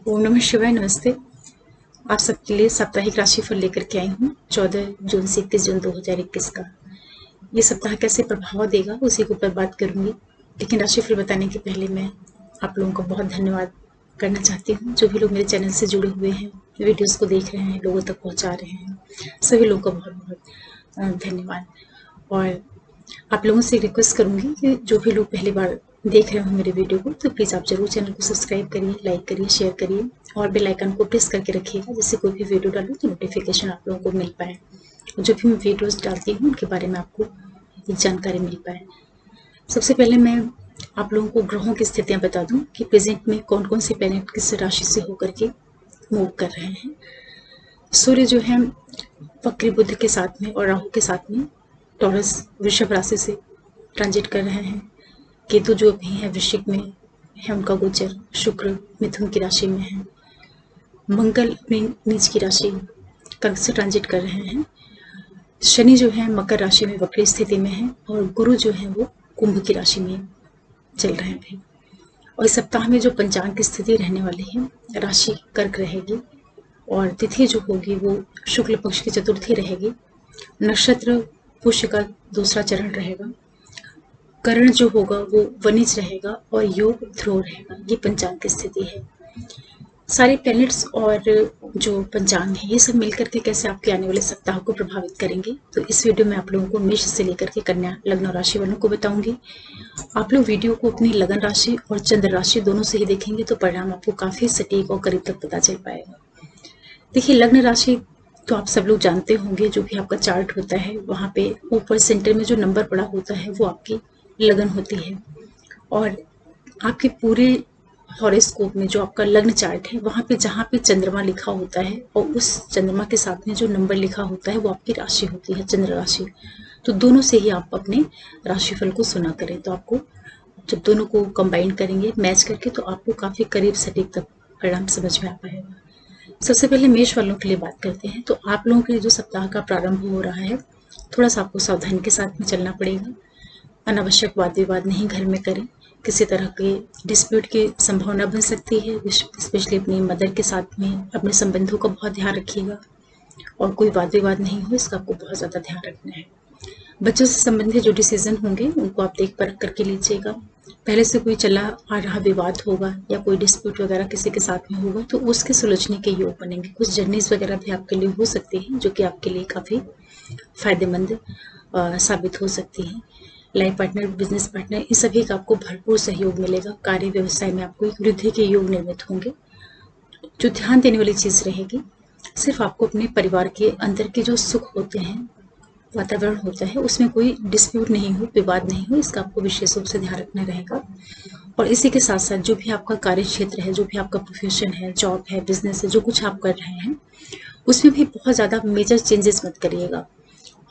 ओम नमः शिवाय। नमस्ते। आप सबके लिए साप्ताहिक राशिफल लेकर के आई हूँ 14 जून से 31 जून 2021 का। ये सप्ताह कैसे प्रभाव देगा उसी के ऊपर बात करूंगी, लेकिन राशिफल बताने के पहले मैं आप लोगों को बहुत धन्यवाद करना चाहती हूँ। जो भी लोग मेरे चैनल से जुड़े हुए हैं, वीडियोस को देख रहे हैं, लोगों तक पहुँचा रहे हैं, सभी लोगों का बहुत बहुत धन्यवाद। और आप लोगों से रिक्वेस्ट करूंगी कि जो भी लोग पहली बार देख रहे हो मेरे वीडियो को, तो प्लीज़ आप जरूर चैनल को सब्सक्राइब करिए, लाइक करिए, शेयर करिए और बेल आइकन को प्रेस करके रखिएगा, जिससे कोई भी वीडियो डालूँ तो नोटिफिकेशन आप लोगों को मिल पाए। जो भी मैं वीडियोस डालती हूँ उनके बारे में आपको एक जानकारी मिल पाए। सबसे पहले मैं आप लोगों को ग्रहों की स्थितियाँ बता दूँ कि प्रेजेंट में कौन कौन से प्लैनेट किस राशि से होकर के मूव कर रहे हैं। सूर्य जो है वक्री बुध के साथ में और राहु के साथ में टॉरस वृषभ राशि से ट्रांजिट कर रहे हैं। केतु जो भी है वृश्चिक में है, उनका गोचर शुक्र मिथुन की राशि में है। मंगल अपनी नीच की राशि कर्क से ट्रांजिट कर रहे हैं। शनि जो है मकर राशि में वक्री स्थिति में है और गुरु जो है वो कुंभ की राशि में चल रहे हैं भाई। और इस सप्ताह में जो पंचांग की स्थिति रहने वाली है, राशि कर्क रहेगी और तिथि जो होगी वो शुक्ल पक्ष की चतुर्थी रहेगी। नक्षत्र पुष्य का दूसरा चरण रहेगा। करण जो होगा वो वनिज रहेगा और योग ध्रुव रहेगा। ये पंचांग की स्थिति है। सारे प्लैनेट्स और जो पंचांग है ये सब मिलकर के कैसे आपके आने वाले सप्ताह को प्रभावित करेंगे, तो इस वीडियो में आप लोगों को मेष से लेकर के कन्या लग्न और राशि वालों को बताऊंगी। आप लोग वीडियो को अपनी लगन राशि और चंद्र राशि दोनों से ही देखेंगे तो परिणाम आपको काफी सटीक और करीब तक पता चल पाएगा। देखिए, लग्न राशि तो आप सब लोग जानते होंगे, जो भी आपका चार्ट होता है वहाँ पे ऊपर सेंटर में जो नंबर पड़ा होता है वो आपकी लगन होती है। और आपके पूरे हॉरोस्कोप में जो आपका लग्न चार्ट है वहाँ पे जहाँ पे चंद्रमा लिखा होता है और उस चंद्रमा के साथ में जो नंबर लिखा होता है वो आपकी राशि होती है, चंद्र राशि। तो दोनों से ही आप अपने राशिफल को सुना करें, तो आपको जब दोनों को कंबाइन करेंगे मैच करके तो आपको काफी करीब सटीक तक परिणाम समझ में आ पाएगा। सबसे पहले मेष वालों के लिए बात करते हैं। तो आप लोगों के लिए जो सप्ताह का प्रारंभ हो रहा है, थोड़ा सा आपको सावधानी के साथ में चलना पड़ेगा। अनावश्यक वाद विवाद नहीं घर में करें। किसी तरह के डिस्प्यूट की संभावना बन सकती है, स्पेशली अपनी मदर के साथ में अपने संबंधों का बहुत ध्यान रखिएगा और कोई वाद विवाद नहीं हो, इसका आपको बहुत ज़्यादा ध्यान रखना है। बच्चों से संबंधित जो डिसीजन होंगे उनको आप देख परख करके लीजिएगा। पहले से कोई चला आ रहा विवाद होगा या कोई डिस्प्यूट वगैरह किसी के साथ में होगा तो उसके सुलझने के योग बनेंगे। कुछ जर्नीज वगैरह भी आपके लिए हो सकती हैं जो कि आपके लिए काफ़ी फायदेमंद साबित हो सकती हैं। लाइफ पार्टनर, बिजनेस पार्टनर, इन सभी का आपको भरपूर सहयोग मिलेगा। कार्य व्यवसाय में आपको एक वृद्धि के योग निर्मित होंगे। जो ध्यान देने वाली चीज़ रहेगी, सिर्फ आपको अपने परिवार के अंदर के जो सुख होते हैं, वातावरण होता है, उसमें कोई डिस्प्यूट नहीं हो, विवाद नहीं हो, इसका आपको विशेष रूप से ध्यान रखना रहेगा। और इसी के साथ साथ जो भी आपका कार्य क्षेत्र है, जो भी आपका प्रोफेशन है, जॉब है, बिजनेस है, जो कुछ आप कर रहे हैं उसमें भी बहुत ज़्यादा मेजर चेंजेस मत करिएगा।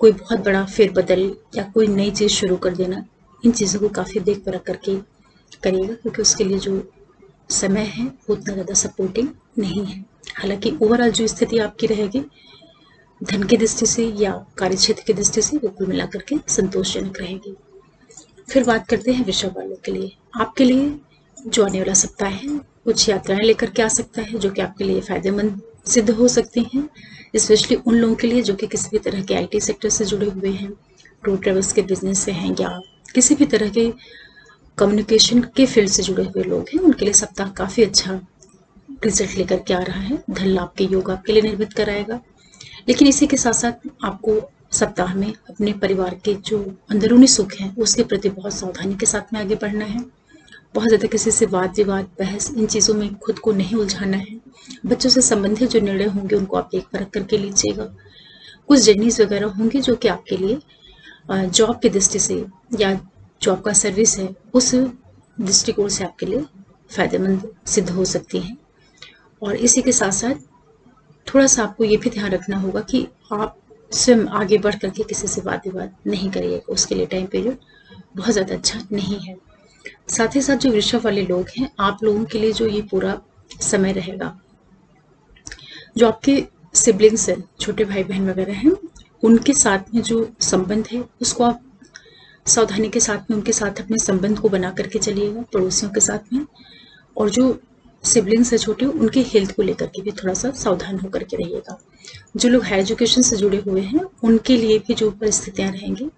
कोई बहुत बड़ा फेरबदल या कोई नई चीज़ शुरू कर देना, इन चीज़ों को काफ़ी देख परख करके करिएगा, क्योंकि उसके लिए जो समय है वो उतना ज़्यादा सपोर्टिंग नहीं है। हालांकि ओवरऑल जो स्थिति आपकी रहेगी धन की दृष्टि से या कार्य क्षेत्र की दृष्टि से वो कुल मिलाकर के संतोषजनक रहेगी। फिर बात करते हैं वृषभ वालों के लिए। आपके लिए जो आने वाला सप्ताह है कुछ यात्राएं लेकर के आ सकता है, जो कि आपके लिए फायदेमंद सिद्ध हो सकती हैं, स्पेशली उन लोगों के लिए जो कि किसी भी तरह के आईटी सेक्टर से जुड़े हुए हैं, टूर ट्रेवल्स के बिजनेस से हैं या किसी भी तरह के कम्युनिकेशन के फील्ड से जुड़े हुए लोग हैं। उनके लिए सप्ताह काफ़ी अच्छा रिजल्ट लेकर के आ रहा है। धन लाभ के योग आपके लिए निर्मित कराएगा। लेकिन इसी के साथ साथ आपको सप्ताह में अपने परिवार के जो अंदरूनी सुख हैं उसके प्रति बहुत सावधानी के साथ में आगे बढ़ना है। बहुत ज़्यादा किसी से वाद विवाद, बहस, इन चीज़ों में खुद को नहीं उलझाना है। बच्चों से संबंधित जो निर्णय होंगे उनको आप देख परख करके लीजिएगा। कुछ जर्नीज वगैरह होंगी जो कि आपके लिए जॉब की दृष्टि से या जो आपका सर्विस है उस दृष्टिकोण से आपके लिए फायदेमंद सिद्ध हो सकती हैं। और इसी के साथ साथ थोड़ा सा आपको ये भी ध्यान रखना होगा कि आप स्वयं आगे बढ़ करके किसी से वाद विवाद नहीं करिएगा, उसके लिए टाइम पीरियड बहुत ज़्यादा अच्छा नहीं है। साथ ही साथ जो वृषभ वाले लोग हैं, आप लोगों के लिए जो ये पूरा समय रहेगा, जो आपके सिबलिंग्स हैं, छोटे भाई बहन वगैरह हैं, उनके साथ में जो संबंध है उसको आप सावधानी के साथ में उनके साथ अपने संबंध को बना करके चलिएगा, पड़ोसियों के साथ में। और जो सिबलिंग्स है छोटे, उनके हेल्थ को लेकर के भी थोड़ा सा सावधान होकर के रहिएगा। जो लोग हायर एजुकेशन से जुड़े हुए हैं उनके लिए भी जो परिस्थितियां रहेंगी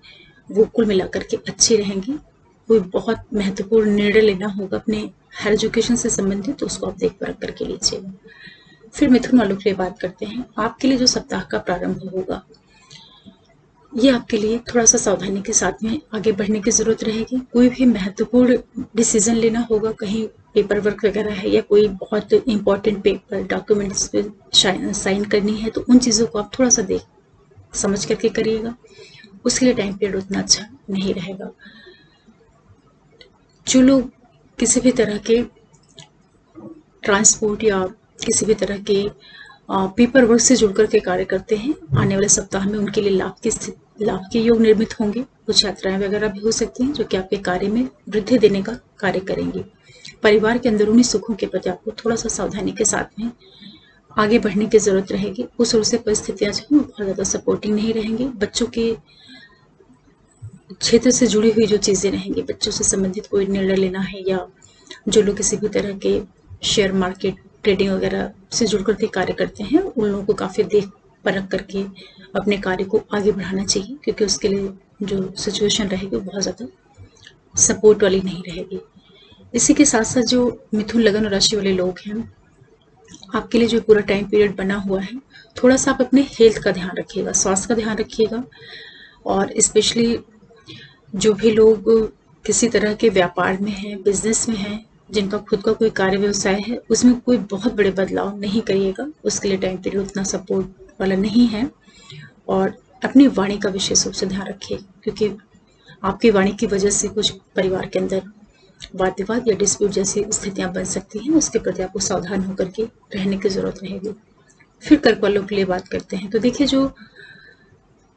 वो कुल मिलाकर के अच्छी रहेंगी। कोई बहुत महत्वपूर्ण निर्णय लेना होगा अपने हायर एजुकेशन से संबंधित तो उसको आप देख परख करके लीजिएगा। फिर मिथुन वालों के लिए बात करते हैं। आपके लिए जो सप्ताह का प्रारंभ होगा ये आपके लिए थोड़ा सा सावधानी के साथ में आगे बढ़ने की जरूरत रहेगी। कोई भी महत्वपूर्ण डिसीजन लेना होगा, कहीं पेपर वर्क वगैरह है या कोई बहुत इंपॉर्टेंट पेपर डॉक्यूमेंट्स पे साइन करनी है तो उन चीज़ों को आप थोड़ा सा देख समझ करके करिएगा। उसके लिए टाइम पीरियड उतना अच्छा नहीं रहेगा। जो लोग किसी भी तरह के ट्रांसपोर्ट या किसी भी तरह के पेपर वर्क से जुड़कर के कार्य करते हैं, आने वाले सप्ताह में उनके लिए लाभ के योग निर्मित होंगे। कुछ यात्राएं वगैरह भी हो सकती हैं जो कि आपके कार्य में वृद्धि देने का कार्य करेंगी। परिवार के अंदरूनी सुखों के प्रति आपको थोड़ा सा सावधानी के साथ में आगे बढ़ने की जरूरत रहेगी। उस ओर से परिस्थितियां जो है बहुत ज्यादा सपोर्टिंग नहीं रहेंगी। बच्चों के क्षेत्र से जुड़ी हुई जो चीजें रहेंगी, बच्चों से संबंधित कोई निर्णय लेना है या जो लोग किसी भी तरह के शेयर मार्केट ट्रेडिंग वगैरह से जुड़ करके कार्य करते हैं उन लोगों को काफी देख परख करके अपने कार्य को आगे बढ़ाना चाहिए, क्योंकि उसके लिए जो सिचुएशन रहेगी वो बहुत ज्यादा सपोर्ट वाली नहीं रहेगी। इसी के साथ साथ जो मिथुन लगन राशि वाले लोग हैं आपके लिए जो पूरा टाइम पीरियड बना हुआ है, थोड़ा सा आप अपने हेल्थ का ध्यान रखिएगा, स्वास्थ्य का ध्यान रखिएगा। और स्पेशली जो भी लोग किसी तरह के व्यापार में हैं, बिजनेस में हैं, जिनका खुद का कोई कार्य व्यवसाय है, उसमें कोई बहुत बड़े बदलाव नहीं करिएगा। उसके लिए टाइम पीरियड उतना सपोर्ट वाला नहीं है। और अपनी वाणी का विशेष रूप से ध्यान रखिए, क्योंकि आपकी वाणी की वजह से कुछ परिवार के अंदर वाद विवाद या डिस्प्यूट जैसी स्थितियां बन सकती हैं। उसके प्रति आपको सावधान होकर के रहने की जरूरत रहेगी। फिर कर्क वालों के लिए बात करते हैं तो देखिए, जो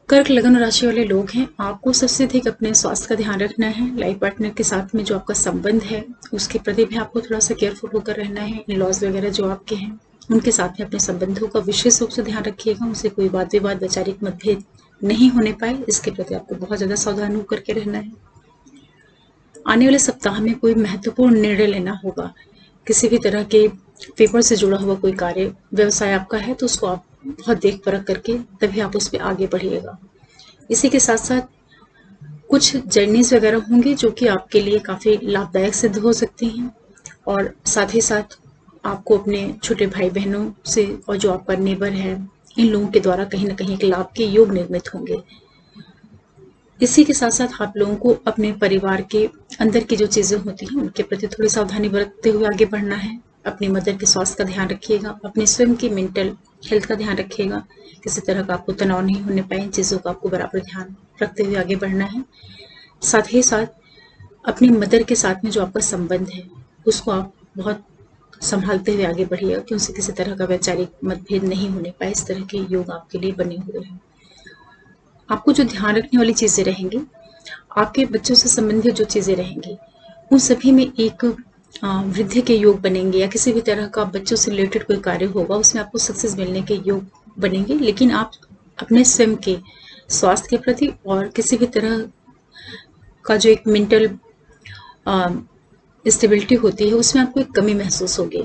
कर्क लगन राशि वाले लोग हैं आपको सबसे अधिक अपने स्वास्थ्य का ध्यान रखना है। लाइफ पार्टनर के साथ में जो आपका संबंध है उसके प्रति भी आपको थोड़ा सा केयरफुल होकर रहना है। इन लॉज वगैरह जो आपके हैं उनके साथ में अपने संबंधों का विशेष रूप से ध्यान रखिएगा। उनसे कोई वाद विवाद वैचारिक मतभेद नहीं होने पाए, इसके प्रति आपको बहुत ज्यादा सावधान होकर के रहना है। आने वाले सप्ताह में कोई महत्वपूर्ण निर्णय लेना होगा, किसी भी तरह के पेपर से जुड़ा हुआ कोई कार्य व्यवसाय आपका है तो उसको आप बहुत देख परख करके तभी आप उस पर आगे बढ़िएगा। इसी के साथ साथ कुछ जर्नीज वगैरह होंगी जो कि आपके लिए काफी लाभदायक सिद्ध हो सकती हैं। और साथ ही साथ आपको अपने छोटे भाई बहनों से और जो आपका नेबर है इन लोगों के द्वारा कहीं ना कहीं एक लाभ के योग निर्मित होंगे। इसी के साथ साथ आप लोगों को अपने परिवार के अंदर की जो चीजें होती हैं उनके प्रति थोड़ी सावधानी बरतते हुए आगे बढ़ना है। अपनी मदर के स्वास्थ्य का ध्यान रखिएगा, अपने स्वयं की मेंटल हेल्थ का ध्यान रखिएगा। किसी तरह का आपको तनाव नहीं होने पाए, इन चीजों का आपको बराबर ध्यान रखते हुए आगे बढ़ना है। साथ ही साथ अपनी मदर के साथ में जो आपका संबंध है उसको आप बहुत संभालते हुए आगे बढ़िएगा कि उनसे किसी तरह का वैचारिक मतभेद नहीं होने पाए। इस तरह के योग आपके लिए बने हुए हैं। आपको जो ध्यान रखने वाली चीजें रहेंगी, आपके बच्चों से संबंधित जो चीजें रहेंगी उन सभी में एक वृद्धि के योग बनेंगे, या किसी भी तरह का बच्चों से रिलेटेड कोई कार्य होगा उसमें आपको सक्सेस मिलने के योग बनेंगे। लेकिन आप अपने स्वयं के स्वास्थ्य के प्रति और किसी भी तरह का जो एक मेंटल स्टेबिलिटी होती है उसमें आपको एक कमी महसूस होगी।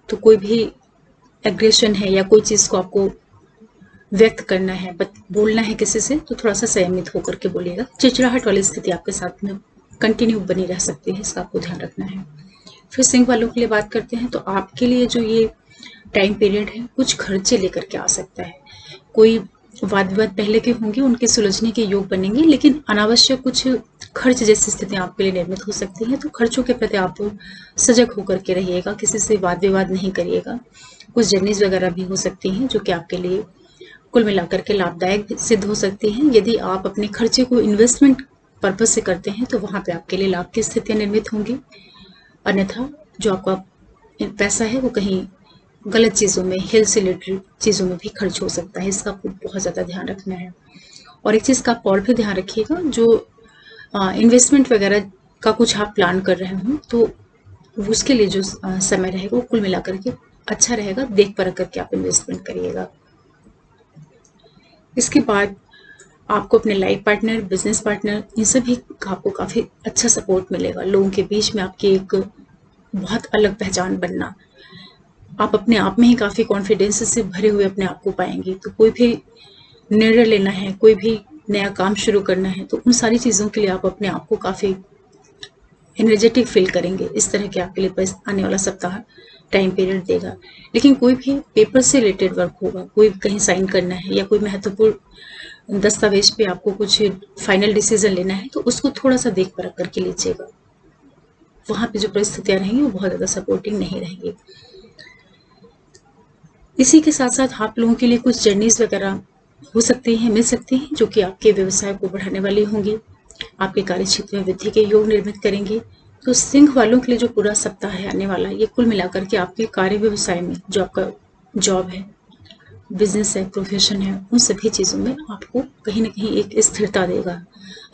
तो कोई भी एग्रेशन है या कोई चीज को आपको व्यक्त करना है, बोलना है किसी से, तो थोड़ा सा संयमित होकर के बोलिएगा। चिड़चिड़ाहट वाली स्थिति आपके साथ में कंटिन्यू बनी रह सकती है, इसका आपको ध्यान रखना है। फिर सिंह वालों के लिए बात करते हैं तो आपके लिए जो ये टाइम पीरियड है कुछ खर्चे लेकर के आ सकता है। कोई वाद विवाद पहले के होंगे उनके सुलझने के योग बनेंगे, लेकिन अनावश्यक कुछ खर्च जैसी स्थितियां आपके लिए निर्मित हो सकती हैं। तो खर्चों के प्रति आप सजग होकर के रहिएगा, किसी से वाद विवाद नहीं करिएगा। कुछ जर्नीज वगैरह भी हो सकती हैं जो कि आपके लिए कुल मिलाकर के लाभदायक सिद्ध हो सकती हैं। यदि आप अपने खर्चे को इन्वेस्टमेंट पर्पज से करते हैं तो वहां पे आपके लिए लाभ की स्थितियां निर्मित होंगी। अन्यथा जो आपका पैसा है वो कहीं गलत चीजों में, हेल्थ से रिलेटेड चीजों में भी खर्च हो सकता है, इसका आपको बहुत ज्यादा ध्यान रखना है। और एक चीज का आप और भी ध्यान रखिएगा, जो इन्वेस्टमेंट वगैरह का कुछ आप प्लान कर रहे हो तो उसके लिए जो समय रहेगा वो कुल मिलाकर के अच्छा रहेगा। देख परख करके आप इन्वेस्टमेंट करिएगा। इसके बाद आपको अपने लाइफ पार्टनर, बिजनेस पार्टनर, इन सभी का आपको काफी अच्छा सपोर्ट मिलेगा। लोगों के बीच में आपकी एक बहुत अलग पहचान बनना, आप अपने आप में ही काफ़ी कॉन्फिडेंस से भरे हुए अपने आप को पाएंगे। तो कोई भी निर्णय लेना है, कोई भी नया काम शुरू करना है, तो उन सारी चीज़ों के लिए आप अपने आप को काफ़ी एनर्जेटिक फील करेंगे। इस तरह के आपके लिए आने वाला सप्ताह टाइम पीरियड देगा। लेकिन कोई भी पेपर से रिलेटेड वर्क होगा, कोई कहीं साइन करना है या कोई महत्वपूर्ण दस्तावेज पे आपको कुछ फाइनल डिसीजन लेना है, तो उसको थोड़ा सा देख परख करके लीजिएगा। वहां पे जो परिस्थितियां रहेंगी वो बहुत ज़्यादा सपोर्टिंग नहीं रहेंगी। इसी के साथ साथ आप लोगों के लिए कुछ जर्नीज वगैरह हो सकती हैं, मिल सकती हैं, जो कि आपके व्यवसाय को बढ़ाने वाली होंगी, आपके कार्य क्षेत्र में वृद्धि के योग निर्मित करेंगे। तो सिंह वालों के लिए जो पूरा सप्ताह है आने वाला, ये कुल मिलाकर के आपके कार्य व्यवसाय में जो आपका जॉब है, बिजनेस है, प्रोफेशन है, उन सभी चीज़ों में आपको कहीं ना कहीं एक स्थिरता देगा,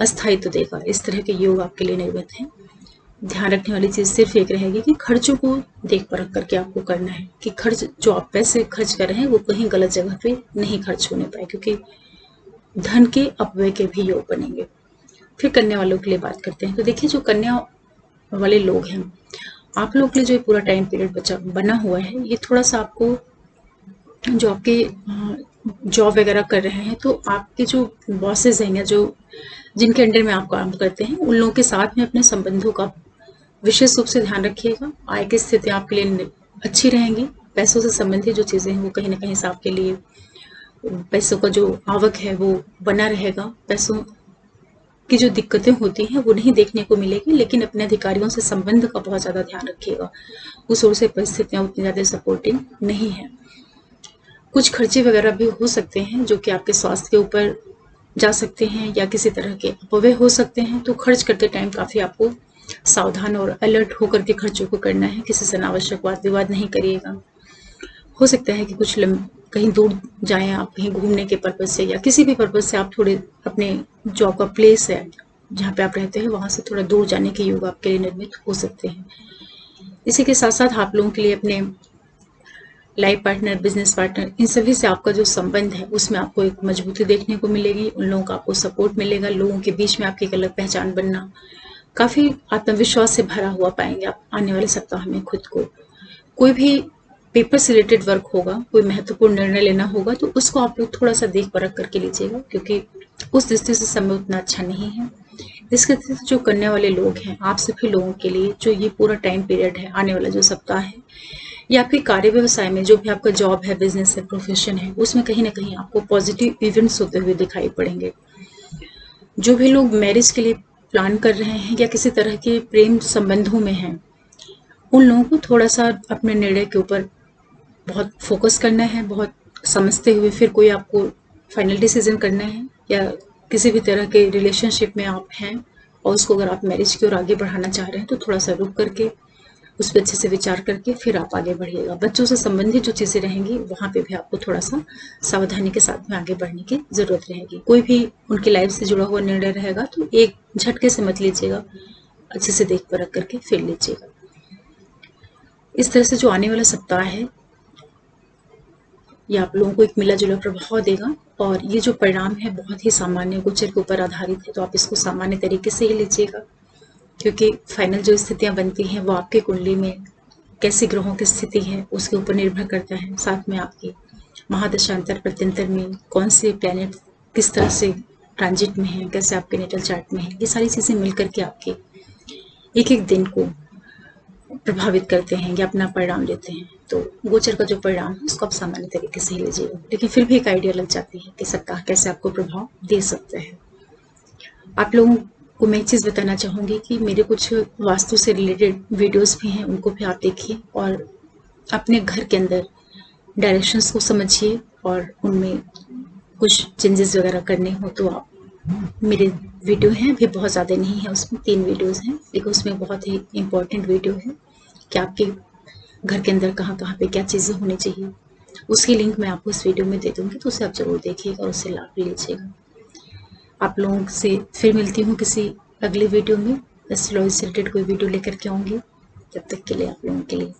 अस्थायित्व देगा। इस तरह के योग आपके लिए निर्मित हैं। ध्यान रखने वाली चीज सिर्फ एक रहेगी कि खर्चों को देख परख करके आपको करना है कि खर्च जो आप पैसे खर्च कर रहे हैं वो कहीं गलत जगह पे नहीं खर्च होने पाए, क्योंकि धन के अपव्यय के भी योग बनेंगे। फिर कन्या वालों के लिए बात करते हैं। तो देखिए, जो कन्या वाले लोग हैं, आप लोग के लिए जो पूरा टाइम पीरियड बना हुआ है, ये थोड़ा सा आपको जो आपके जॉब वगैरह कर रहे हैं, तो आपके जो बॉसेस हैं या जो जिनके अंडर में आप काम करते हैं, उन लोगों के साथ में अपने संबंधों का विशेष रूप से ध्यान रखिएगा। आय की स्थिति आपके लिए अच्छी रहेंगी। पैसों से संबंधित जो चीज़ें हैं वो कहीं ना कहीं से आपके लिए, पैसों का जो आवक है वो बना रहेगा। पैसों की जो दिक्कतें होती हैं वो नहीं देखने को मिलेगी, लेकिन अपने अधिकारियों से संबंध का बहुत ज़्यादा ध्यान रखिएगा। उस ओर से परिस्थितियाँ उतनी ज़्यादा सपोर्टिंग नहीं है। कुछ खर्चे वगैरह भी हो सकते हैं जो कि आपके स्वास्थ्य के ऊपर जा सकते हैं या किसी तरह के अपव्यय हो सकते हैं। तो खर्च करते टाइम काफ़ी आपको सावधान और अलर्ट होकर के खर्चों को करना है। किसी से अनावश्यक वाद विवाद नहीं करिएगा। हो सकता है कि कुछ कहीं दूर जाएं आप, कहीं घूमने के पर्पज से या किसी भी पर्पज से आप थोड़े अपने जॉब का प्लेस है जहाँ पे आप रहते हैं वहां से थोड़ा दूर जाने के योग आपके लिए निर्मित हो सकते हैं। इसी के साथ साथ आप लोगों के लिए अपने लाइफ पार्टनर, बिजनेस पार्टनर, इन सभी से आपका जो संबंध है उसमें आपको एक मजबूती देखने को मिलेगी। उन लोगों का आपको सपोर्ट मिलेगा। लोगों के बीच में आपकी एक अलग पहचान बनना, काफी आत्मविश्वास से भरा हुआ पाएंगे आप आने वाले सप्ताह में खुद को। कोई भी पेपर से रिलेटेड वर्क होगा, कोई महत्वपूर्ण निर्णय लेना होगा, तो उसको आप लोग थोड़ा सा देख परख करके लीजिएगा, क्योंकि उस दृष्टि से समय उतना अच्छा नहीं है। इसके जो कन्या वाले लोग हैं, आप सभी लोगों के लिए जो ये पूरा टाइम पीरियड है, आने वाला जो सप्ताह है, ये आपके कार्य व्यवसाय में जो भी आपका जॉब है, बिजनेस है, प्रोफेशन है, उसमें कहीं ना कहीं आपको पॉजिटिव इवेंट्स होते हुए दिखाई पड़ेंगे। जो भी लोग मैरिज के लिए प्लान कर रहे हैं या किसी तरह के प्रेम संबंधों में हैं, उन लोगों को थोड़ा सा अपने निर्णय के ऊपर बहुत फोकस करना है, बहुत समझते हुए फिर कोई आपको फाइनल डिसीजन करना है। या किसी भी तरह के रिलेशनशिप में आप हैं और उसको अगर आप मैरिज की ओर आगे बढ़ाना चाह रहे हैं, तो थोड़ा सा रुक करके उस पर अच्छे से विचार करके फिर आप आगे बढ़िएगा। बच्चों से संबंधित जो चीज़ें रहेंगी वहाँ पे भी आपको थोड़ा सा सावधानी के साथ में आगे बढ़ने की ज़रूरत रहेगी। कोई भी उनकी लाइफ से जुड़ा हुआ निर्णय रहेगा तो एक झटके से मत लीजिएगा, अच्छे से देख परख करके फिर लीजिएगा। इस तरह से जो आने वाला सप्ताह है ये आप लोगों को एक मिला जुला प्रभाव देगा। और ये जो परिणाम है बहुत ही सामान्य गोचर के ऊपर आधारित है, तो आप इसको सामान्य तरीके से ही लीजिएगा, क्योंकि फाइनल जो स्थितियां बनती हैं वो आपकी कुंडली में कैसे ग्रहों की स्थिति है उसके ऊपर निर्भर करता है। साथ में आपकी महादशांतर प्रत्यंतर में कौन से प्लैनेट किस तरह से ट्रांजिट में है, कैसे आपके नेटल चार्ट में है, ये सारी चीज़ें मिलकर के आपके एक एक दिन को प्रभावित करते हैं या अपना परिणाम देते हैं। तो गोचर का जो परिणाम है उसको आप सामान्य तरीके से ही लीजिएगा, लेकिन फिर भी एक आइडिया लग जाती है कि सप्ताह कैसे आपको प्रभाव दे सकते हैं। आप लोगों को मैं एक चीज़ बताना चाहूँगी कि मेरे कुछ वास्तु से रिलेटेड वीडियोस भी हैं, उनको भी आप देखिए और अपने घर के अंदर डायरेक्शंस को समझिए और उनमें कुछ चेंजेस वगैरह करने हो तो आप, मेरे वीडियो हैं भी बहुत ज़्यादा नहीं है, उसमें 3 वीडियोस हैं, लेकिन उसमें बहुत ही इम्पोर्टेंट वीडियो है कि आपके घर के अंदर कहाँ कहाँ पे क्या चीज़ें होनी चाहिए। उसकी लिंक मैं आपको इस वीडियो में दे दूँगी, तो उसे आप ज़रूर देखिएगा और उससे लाभ लीजिएगा। आप लोगों से फिर मिलती हूँ किसी अगले वीडियो में, एस्ट्रोलॉजी से रिलेटेड कोई वीडियो लेकर के आऊँगी। तब तक के लिए आप लोगों के लिए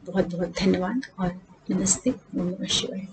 बहुत बहुत धन्यवाद और नमस्ते। ओम नमः शिवाय।